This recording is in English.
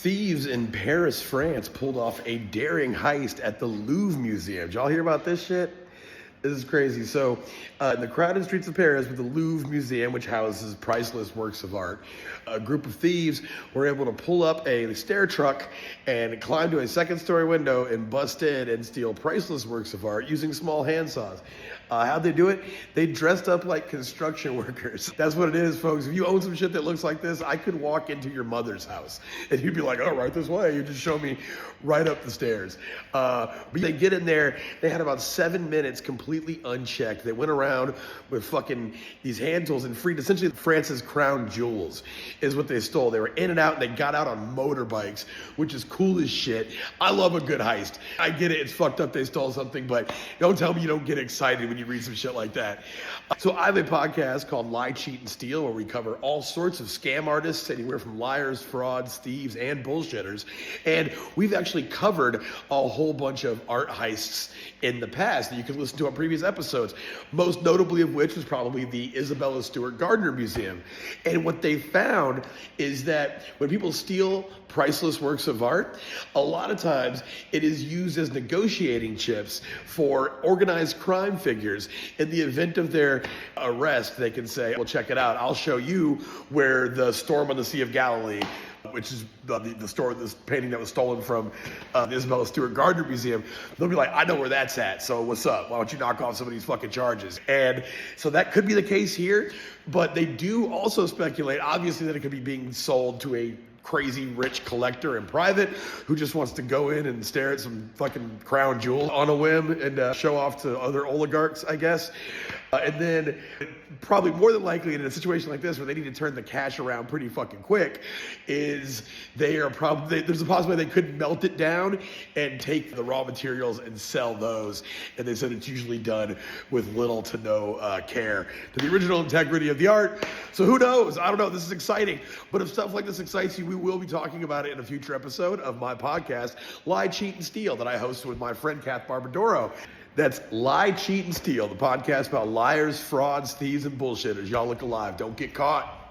Thieves in Paris, France pulled off a daring heist at the Louvre Museum. Did y'all hear about this shit? This is crazy. So, in the crowded streets of Paris with the Louvre Museum, which houses priceless works of art, a group of thieves were able to pull up a stair truck and climb to a second-story window and bust in and steal priceless works of art using small handsaws. How'd they do it? They dressed up like construction workers. That's what it is, folks. If you own some shit that looks like this, I could walk into your mother's house and you'd be like, oh, right this way. You just show me right up the stairs. But they get in there. They had about 7 minutes completely unchecked. They went around with fucking these hand tools and freed essentially France's crown jewels is what they stole. They were in and out and they got out on motorbikes, which is cool as shit. I love a good heist. I get it. It's fucked up they stole something, but don't tell me you don't get excited when you read some shit like that. So I have a podcast called Lie, Cheat, and Steal where we cover all sorts of scam artists, anywhere from liars, frauds, thieves, and bullshitters. And we've actually covered a whole bunch of art heists in the past that you can listen to on previous episodes, most notably of which was probably the Isabella Stewart Gardner Museum. And what they found is that when people steal priceless works of art, a lot of times it is used as negotiating chips for organized crime figures. In the event of their arrest, they can say, well, check it out. I'll show you where the storm on the Sea of Galilee, which is the store, this painting that was stolen from the Isabella Stewart Gardner Museum. They'll be like, I know where that's at, so what's up? Why don't you knock off some of these fucking charges? And so that could be the case here, but they do also speculate, obviously, that it could be being sold to a crazy rich collector in private who just wants to go in and stare at some fucking crown jewel on a whim and show off to other oligarchs, I guess. And then probably more than likely in a situation like this where they need to turn the cash around pretty fucking quick is there's a possibility they could melt it down and take the raw materials and sell those. And they said it's usually done with little to no care to the original integrity of the art. So who knows? I don't know. This is exciting. But if stuff like this excites you, we will be talking about it in a future episode of my podcast, Lie, Cheat, and Steal, that I host with my friend Kath Barbadoro. That's Lie, Cheat, and Steal, the podcast about liars, frauds, thieves, and bullshitters. Y'all look alive. Don't get caught.